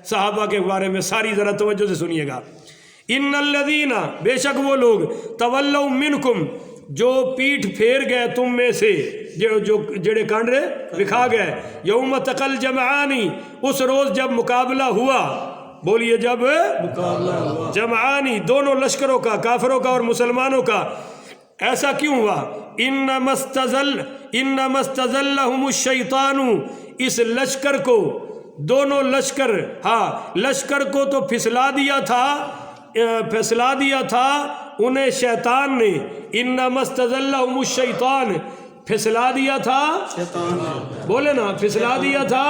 صحابہ کے بارے میں، ساری ذرا توجہ سے سنیے گا۔ ان الذین، بے شک وہ لوگ، تولوا منکم، جو پیٹھ پھیر گئے تم میں سے، جو جڑے کانڈے دکھا گئے، یوم تقل جمعانی، اس روز جب مقابلہ ہوا، بولیے جب مقابلہ ہوا، جمعانی دونوں لشکروں کا، کافروں کا اور مسلمانوں کا۔ ایسا کیوں ہوا؟ انما استزلهم الشیطان، اس لشکر کو، دونوں لشکر، ہاں لشکر کو تو پھسلا دیا تھا انہیں شیطان نے۔ انما استزلهم الشیطان، پھسلا دیا تھا شیطان نے، بولے نا، پھسلا دیا تھا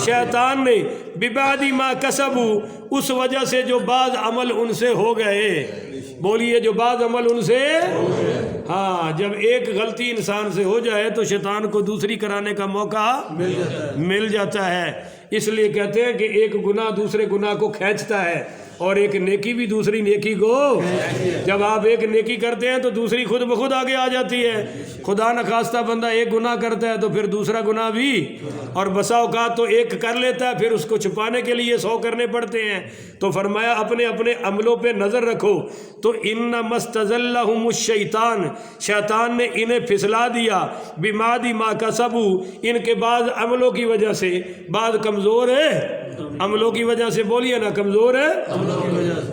شیطان نے، ببعد ما کسبوا، اس وجہ سے جو بعض عمل ان سے ہو گئے، بولیے جو بعض عمل ان سے، ہاں جب ایک غلطی انسان سے ہو جائے تو شیطان کو دوسری کرانے کا موقع مل جاتا ہے۔ اس لیے کہتے ہیں کہ ایک گناہ دوسرے گناہ کو کھینچتا ہے، اور ایک نیکی بھی دوسری نیکی کو، جب آپ ایک نیکی کرتے ہیں تو دوسری خود بخود آگے آ جاتی ہے۔ خدا نخواستہ بندہ ایک گناہ کرتا ہے تو پھر دوسرا گناہ بھی، اور بسا اوقات تو ایک کر لیتا ہے پھر اس کو چھپانے کے لیے 100 کرنے پڑتے ہیں۔ تو فرمایا اپنے اپنے عملوں پہ نظر رکھو۔ تو انما استزلهم الشیطان، شیطان نے انہیں پھسلا دیا، ببعد ما کسبوا، ان کے بعض عملوں کی وجہ سے، بعض کمزور ہے عملوں کی وجہ سے، بولیے نا کمزور ہے عملوں کی وجہ سے۔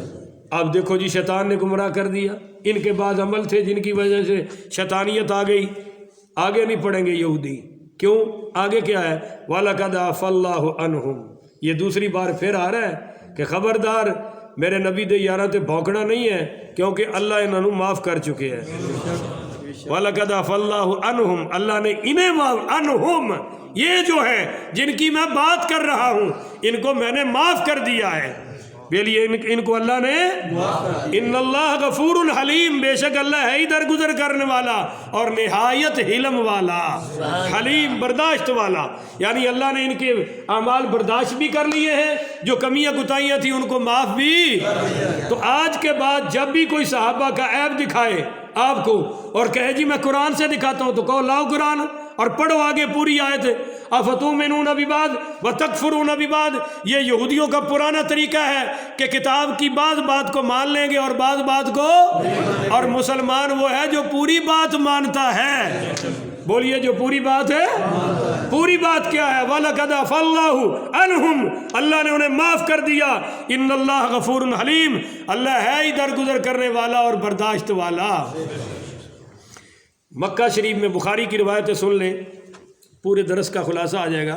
اب دیکھو جی شیطان نے گمراہ کر دیا، ان کے بعد عمل تھے جن کی وجہ سے شیطانیت آ گئی۔ آگے نہیں پڑھیں گے یہودی، کیوں؟ آگے کیا ہے؟ وَلَقَدْ عَفَا اللَّهُ عَنْهُمْ، یہ دوسری بار پھر آ رہا ہے کہ خبردار میرے نبی دے یاراں تے بھونکنا نہیں ہے، کیونکہ اللہ انہوں معاف کر چکے ہیں۔ وَلَقَدْ عَفَا اللَّهُ عَنْهُمْ، اللہ نے انہیں معاف، عنہم، یہ جو ہے جن کی میں بات کر رہا ہوں، ان کو میں نے معاف کر دیا ہے۔ بولیے ان کو اللہ نے، ان اللہ غفور حلیم، بے شک اللہ ہے ہی درگزر کرنے والا اور نہایت حلم والا، حلیم برداشت والا، یعنی اللہ نے ان کے اعمال برداشت بھی کر لیے ہیں، جو کمیاں کوتاہیاں تھیں ان کو معاف بھی۔ تو آج کے بعد جب بھی کوئی صحابہ کا عیب دکھائے آپ کو اور کہے جی میں قرآن سے دکھاتا ہوں، تو کہو لاؤ قرآن اور پڑھو آگے پوری آیت۔ افتؤمنون ببعض وتکفرون ببعض، یہ یہودیوں کا پرانا طریقہ ہے کہ کتاب کی بعض بات کو مان لیں گے اور بعض بات کو، اور مسلمان وہ ہے جو پوری بات مانتا ہے، بولیے جو پوری بات ہے۔ پوری بات کیا ہے؟ وَلَقَدْ عَفَا اللَّهُ عَنْهُمْ، اللہ نے انہیں معاف کر دیا۔ ان اللہ غفور حلیم، اللہ ہے ہی درگزر کرنے والا اور برداشت والا۔ مکہ شریف میں بخاری کی روایتیں سن لیں، پورے درس کا خلاصہ آ جائے گا۔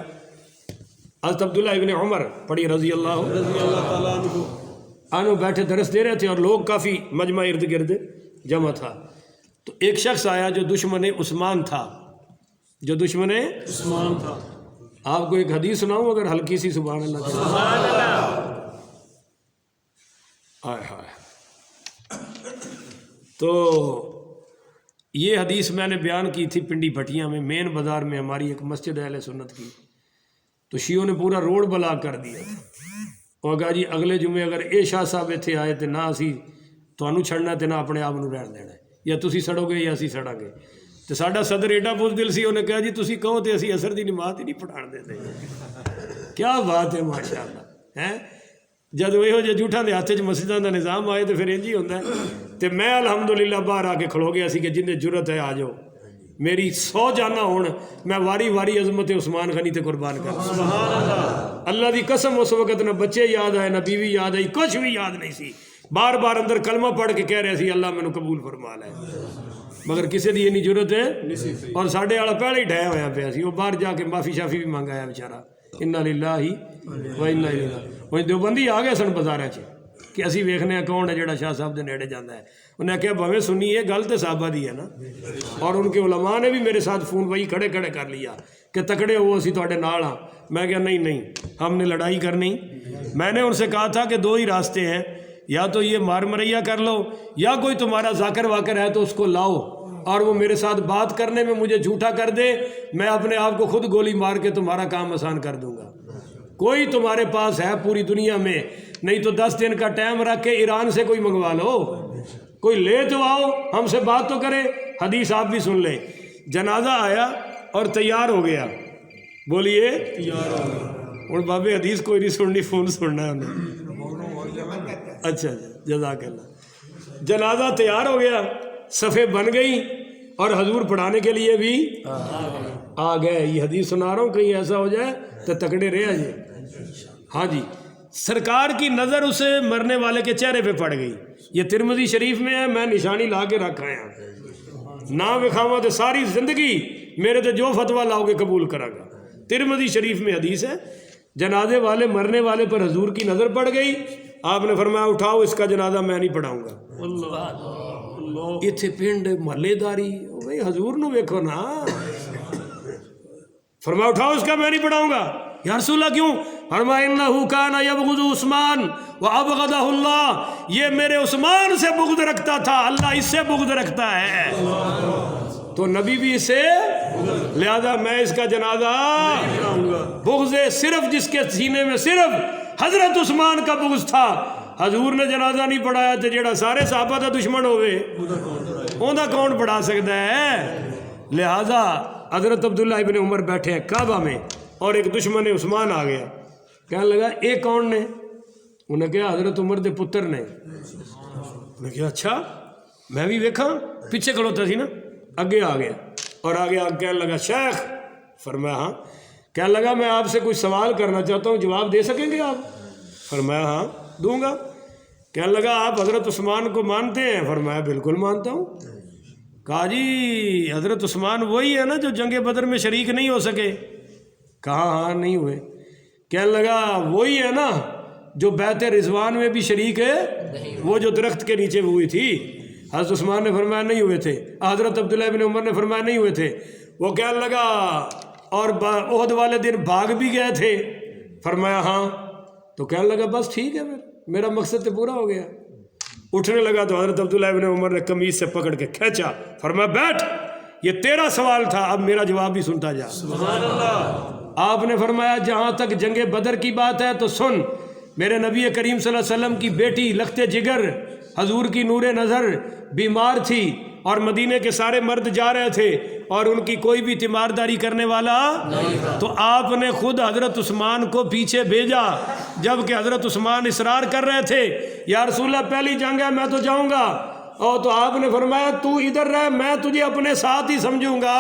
حضرت عبداللہ ابن عمر پڑھی رضی اللہ عنہ بیٹھے درس دے رہے تھے، اور لوگ کافی مجمع ارد گرد جمع تھا۔ تو ایک شخص آیا جو دشمن عثمان تھا، آپ کو ایک حدیث سناؤں اگر ہلکی سی؟ سبحان اللہ، سبحان اللہ، آئے ہائے۔ تو یہ حدیث میں نے بیان کی تھی پنڈی بھٹیاں میں، مین بازار میں ہماری ایک مسجد اہل سنت کی، تو شیعوں نے پورا روڈ بلاک کر دیا تھا، اور کہا جی اگلے جمعے اگر اے شاہ صاحب اتنے آئے تو نہ اسی تھانوں چھڑنا تے نہ اپنے آپ نوں رہن دینا، یا تسی سڑو گے یا اسی سڑاں گے۔ تو ساڈا صدر ایڈا بزدل سی، انہیں کہا جی تسی کہو تے اسی عصر دی نماز ہی نہیں پڑھان دیتے۔ کیا بات ہے ماشاءاللہ، ہیں جب یہو جہ جھوٹاں دے ہاتھ 'چ مسجداں دا نظام آئے تو پھر انج ہی ہوندا ہے۔ تے میں الحمدللہ باہر آ کے کھلو گیا سی کہ جن دے جرت ہے آ جاؤ، میری 100 جانا ہون، میں واری واری عظمت عثمان غنی تے قربان کر۔ سبحان اللہ، اللہ دی قسم اس وقت نہ بچے یاد آئے نہ بیوی یاد آئی، کچھ بھی یاد نہیں سی، بار بار اندر کلمہ پڑھ کے کہہ رہے سی اللہ مینوں قبول فرما لے، مگر کسی دی انہی جرت ہے، اور ساڈے والا پہلے ہی ڈھایا ہویا پیا سی، وہ باہر جا کے معافی شافی بھی منگایا بیچارہ، انا للہ و انا الیہ راجعون۔ وہ دیوبندی آ گئے سن بازار چ کہ اسی ویکھنے ہیں کون ہے جڑا شاہ صاحب دے نیڑے جانا ہے۔ انہیں کہا بھویں سنی ہے گل تو صحابہ دی ہے نا، اور ان کے علماء نے بھی میرے ساتھ فون وہی کھڑے کھڑے کر لیا کہ تکڑے ہو اسی تواڈے نال ہاں۔ میں کہا نہیں ہم نے لڑائی کرنی۔ میں نے ان سے کہا تھا کہ 2 ہی راستے ہیں، یا تو یہ مار مریا کر لو، یا کوئی تمہارا ذاکر واکر ہے تو اس کو لاؤ اور وہ میرے ساتھ بات کرنے میں مجھے جھوٹا کر دے، میں اپنے آپ کو خود گولی مار کے تمہارا کام آسان کر دوں گا۔ کوئی تمہارے پاس ہے پوری دنیا میں، نہیں تو 10 دن کا ٹائم رکھ کے ایران سے کوئی منگوا لو، کوئی لے تو آؤ، ہم سے بات تو کرے۔ حدیث آپ بھی سن لیں، جنازہ آیا اور تیار ہو گیا، بولیے تیار ہو گیا، ہوں بابے حدیث کوئی نہیں سننی، فون سننا ہے انہیں۔ اچھا جزاک اللہ۔ جنازہ تیار ہو گیا، صفیں بن گئی اور حضور پڑھانے کے لیے بھی آ گئے۔ یہ حدیث سنا رہا ہوں، کہیں ایسا ہو جائے تو تکڑے رہے جی۔ ہاں جی، سرکار کی نظر اس مرنے والے کے چہرے پہ پڑ گئی۔ یہ ترمذی شریف میں ہے، میں نشانی لا کے رکھا ہے، نہ وکھاوا تو ساری زندگی میرے تو جو فتویٰ لاؤ گے قبول کرا گا۔ ترمذی شریف میں حدیث ہے، جنازے والے مرنے والے پر حضور کی نظر پڑ گئی، آپ نے فرمایا اٹھاؤ اس کا جنازہ میں نہیں پڑھاؤں گا۔ اتنے پنڈ محلے داری بھائی حضور نو ویکھو نا، فرمایا اٹھاؤ اس کا میں نہیں پڑھاؤں گا۔ یا رسول اللہ کیوں؟ فرمایا انہ کان یبغض عثمان وابغضہ اللہ، یہ میرے عثمان سے بغض رکھتا تھا، اللہ اس سے بغض رکھتا ہے، تو نبی بھی اسے، لہذا میں اس کا جنازہ بغض صرف جس کے سینے میں صرف حضرت عثمان کا بغض تھا، حضور نے جنازہ نہیں پڑھایا تو جیڑا سارے صحابہ دا دشمن ہوئے اوندا کون پڑھا سکتا ہے؟ لہذا حضرت عبداللہ ابن عمر بیٹھے ہیں کعبہ میں اور ایک دشمن عثمان آ گیا، کہنے لگا اے کون نے؟ انہیں کہا حضرت عمر دے پتر نے۔ انہیں کہا اچھا، میں بھی ویکھاں، پیچھے کھڑوتا سی نا، اگے آ گیا اور آگے کہنے لگا شیخ، فرمایا ہاں، کہنے لگا میں آپ سے کچھ سوال کرنا چاہتا ہوں، جواب دے سکیں گے آپ؟ فرمایا ہاں دوں گا۔ کہنے لگا آپ حضرت عثمان کو مانتے ہیں؟ فرمایا بالکل مانتا ہوں۔ کہا جی حضرت عثمان وہی ہے نا جو جنگ بدر میں شریک نہیں ہو سکے؟ کہا ہاں نہیں ہوئے۔ کہنے لگا وہی ہے نا جو بیعت رضوان میں بھی شریک ہے، وہ جو درخت کے نیچے ہوئی تھی؟ حضرت عثمان نے فرمایا نہیں ہوئے تھے۔ حضرت عبداللہ بن عمر نے فرمایا نہیں ہوئے تھے۔ وہ کہنے لگا اور احد والے دن بھاگ بھی گئے تھے؟ فرمایا ہاں۔ تو کہنے لگا بس ٹھیک ہے، میرا مقصد تو پورا ہو گیا۔ اٹھنے لگا تو حضرت عبداللہ بن عمر نے قمیض سے پکڑ کے کھینچا، فرمایا بیٹھ، یہ تیرا سوال تھا، اب میرا جواب بھی سنتا جا۔ سبحان اللہ۔ آپ نے فرمایا جہاں تک جنگ بدر کی بات ہے تو سن، میرے نبی کریم صلی اللہ علیہ وسلم کی بیٹی لخت جگر حضور کی نور نظر بیمار تھی اور مدینے کے سارے مرد جا رہے تھے اور ان کی کوئی بھی تیمارداری کرنے والا تو آپ نے خود حضرت عثمان کو پیچھے بھیجا، جب کہ حضرت عثمان اصرار کر رہے تھے یا رسول اللہ پہلی جنگ ہے میں تو جاؤں گا، اور تو آپ نے فرمایا تو ادھر رہ، میں تجھے اپنے ساتھ ہی سمجھوں گا،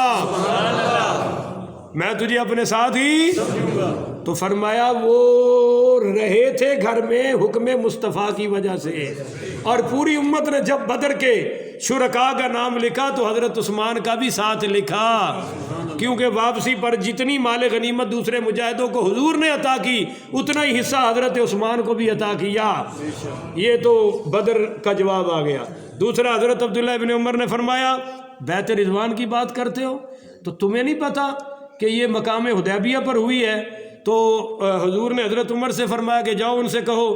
میں تجھے اپنے ساتھ ہی سمجھوں گا۔ تو فرمایا وہ رہے تھے گھر میں حکم مصطفیٰ کی وجہ سے، اور پوری امت نے جب بدر کے شرکاء کا نام لکھا تو حضرت عثمان کا بھی ساتھ لکھا، کیونکہ واپسی پر جتنی مال غنیمت دوسرے مجاہدوں کو حضور نے عطا کی اتنا ہی حصہ حضرت عثمان کو بھی عطا کیا۔ یہ تو بدر کا جواب آ گیا۔ دوسرا حضرت عبداللہ ابن عمر نے فرمایا بیعت رضوان کی بات کرتے ہو تو تمہیں نہیں پتا کہ یہ مقام حدیبیہ پر ہوئی ہے؟ تو حضور نے حضرت عمر سے فرمایا کہ جاؤ ان سے کہو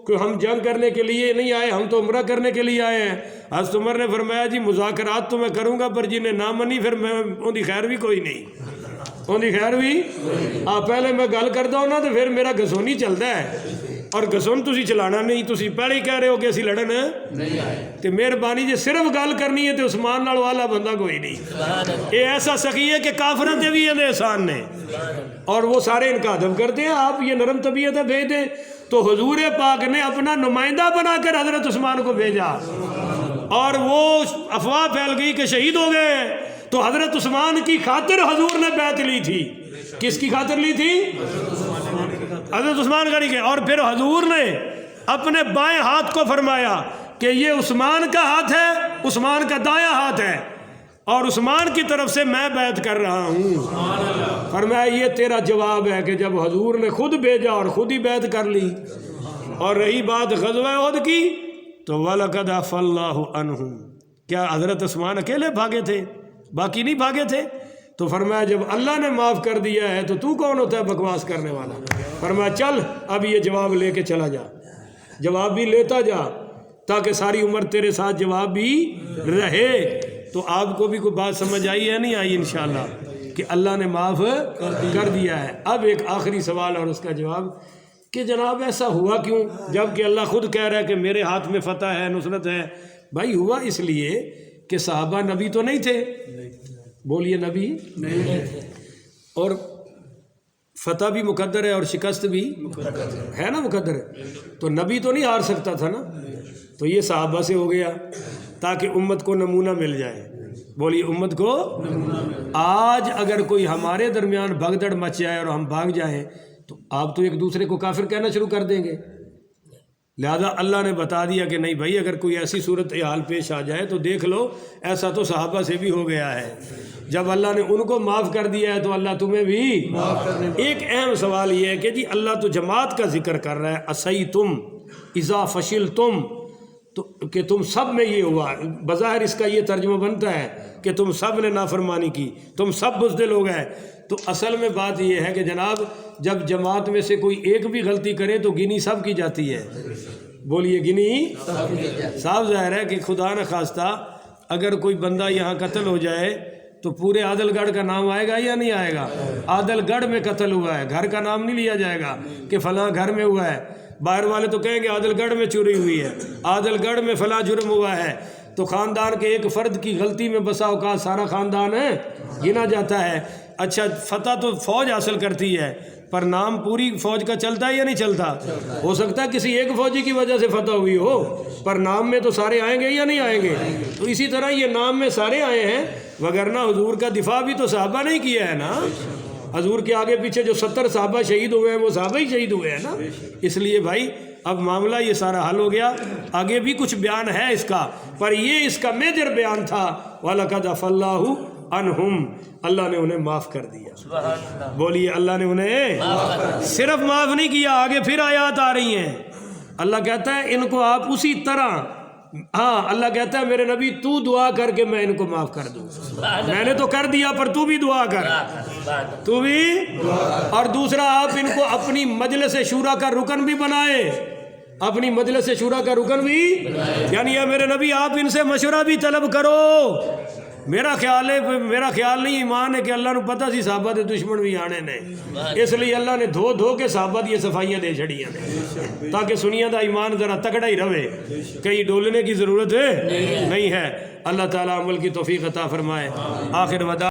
کہ ہم جنگ کرنے کے لیے نہیں آئے، ہم تو عمرہ کرنے کے لیے آئے ہیں۔ حضرت عمر نے فرمایا جی مذاکرات تو میں کروں گا پر جنہیں نہ منی پھر میں ان دی خیر بھی کوئی نہیں، ان دی خیر بھی پہلے میں گل کرتا ہوں نا تو پھر میرا گسونی چلتا ہے، اور گسون تسی چلانا نہیں، تسی پہلے ہی کہہ رہے ہو کہ اسی لڑن نہیں آئے، تو مہربانی جی صرف گل کرنی ہے تو عثمان نال والا بندہ کوئی نہیں، یہ ایسا سخی ہے کہ کافروں تے بھی یہ احسان نے اور وہ سارے ان کا ادب کرتے ہیں، آپ یہ نرم طبیعت ہے بھیج دیں۔ تو حضور پاک نے اپنا نمائندہ بنا کر حضرت عثمان کو بھیجا اور وہ افواہ پھیل گئی کہ شہید ہو گئے، تو حضرت عثمان کی خاطر حضور نے بیعت لی تھی۔ کس کی خاطر لی تھی؟ حضرت عثمان کا نہیں کہ، اور پھر حضور نے اپنے بائیں ہاتھ کو فرمایا کہ یہ عثمان کا ہاتھ ہے، عثمان کا دایاں ہاتھ ہے اور عثمان کی طرف سے میں بیعت کر رہا ہوں۔ فرمایا یہ تیرا جواب ہے کہ جب حضور نے خود بھیجا اور خود ہی بیعت کر لی۔ اور رہی بات غزوہ احد کی تو وَلَقَدْ عَفَا اللَّهُ عَنْهُمْ، کیا حضرت عثمان اکیلے بھاگے تھے؟ باقی نہیں بھاگے تھے؟ تو فرمایا جب اللہ نے معاف کر دیا ہے تو تو کون ہوتا ہے بکواس کرنے والا؟ فرمایا چل اب یہ جواب لے کے چلا جا، جواب بھی لیتا جا تاکہ ساری عمر تیرے ساتھ جواب بھی رہے۔ تو آپ کو بھی کوئی بات سمجھ آئی ہے نہیں آئی انشاءاللہ کہ اللہ نے معاف کر دیا ہے۔ اب ایک آخری سوال اور اس کا جواب کہ جناب ایسا ہوا کیوں جب کہ اللہ خود کہہ رہا ہے کہ میرے ہاتھ میں فتح ہے، نصرت ہے؟ بھائی ہوا اس لیے کہ صحابہ نبی تو نہیں تھے، بولیے نبی نہیں تھے، اور فتح بھی مقدر ہے اور شکست بھی ہے نا مقدر ہے، تو نبی تو نہیں ہار سکتا تھا نا، تو یہ صحابہ سے ہو گیا تاکہ امت کو نمونہ مل جائے۔ بولیے امت کو۔ آج اگر کوئی ہمارے درمیان بھگدڑ مچ جائے اور ہم بھاگ جائیں تو آپ تو ایک دوسرے کو کافر کہنا شروع کر دیں گے، لہذا اللہ نے بتا دیا کہ نہیں بھائی اگر کوئی ایسی صورتحال پیش آ جائے تو دیکھ لو، ایسا تو صحابہ سے بھی ہو گیا ہے، جب اللہ نے ان کو معاف کر دیا ہے تو اللہ تمہیں بھی۔ ایک اہم سوال یہ ہے کہ جی اللہ تو جماعت کا ذکر کر رہا ہے، اسیتم اذا فشلتم، تو کہ تم سب میں یہ ہوا، بظاہر اس کا یہ ترجمہ بنتا ہے کہ تم سب نے نافرمانی کی، تم سب بزدل ہو گئے، تو اصل میں بات یہ ہے کہ جناب جب جماعت میں سے کوئی ایک بھی غلطی کرے تو گنی سب کی جاتی ہے۔ بولیے گنی صاف ظاہر ہے کہ خدا نہ خواستہ اگر کوئی بندہ یہاں قتل ہو جائے تو پورے عادل گڑھ کا نام آئے گا یا نہیں آئے گا؟ عادل گڑھ میں قتل ہوا ہے، گھر کا نام نہیں لیا جائے گا کہ فلاں گھر میں ہوا ہے، باہر والے تو کہیں گے عادل گڑھ میں چوری ہوئی ہے، عادل گڑھ میں فلاں جرم ہوا ہے، تو خاندان کے ایک فرد کی غلطی میں بسا اوقات سارا خاندان ہے گنا جاتا ہے۔ اچھا فتح تو فوج حاصل کرتی ہے پر نام پوری فوج کا چلتا ہے یا نہیں چلتا؟ ہو سکتا ہے کسی ایک فوجی کی وجہ سے فتح ہوئی ہو پر نام میں تو سارے آئیں گے یا نہیں آئیں گے؟ تو اسی طرح یہ نام میں سارے آئے ہیں، وگرنہ حضور کا دفاع بھی تو صحابہ نے کیا ہے نا، حضور کے آگے پیچھے جو 70 صحابہ شہید ہوئے ہیں وہ صحابہ ہی شہید ہوئے ہیں نا۔ اس لیے بھائی اب معاملہ یہ سارا حل ہو گیا، آگے بھی کچھ بیان ہے اس کا، پر یہ اس کا میجر بیان تھا وَلَقَدْ عَفَا اللَّهُ عَنْهُمْ، اللہ نے انہیں معاف کر دیا۔ بولیے اللہ نے انہیں صرف معاف نہیں کیا، آگے پھر آیات آ رہی ہیں، اللہ کہتا ہے ان کو آپ اسی طرح، ہاں اللہ کہتا ہے میرے نبی تو دعا کر کے میں ان کو معاف کر دوں، میں نے تو کر دیا پر تو بھی دعا کر، تو بھی۔ اور دوسرا آپ ان کو اپنی مجلس شورا کا رکن بھی بنائے، اپنی مجلس شورا کا رکن بھی، یعنی اے میرے نبی آپ ان سے مشورہ بھی طلب کرو۔ میرا خیال نہیں، ایمان ہے کہ اللہ نے پتہ سی صحابہ دے دشمن بھی آنے نے، اس لیے اللہ نے دھو کے صحابہ دی صفائیاں دے چھڑیاں نے تاکہ سنیاں دا ایمان ذرا تکڑا ہی رہے، کہیں ڈولنے کی ضرورت نہیں ہے۔ اللہ تعالیٰ عمل کی توفیق عطا فرمائے۔ آخر وداع۔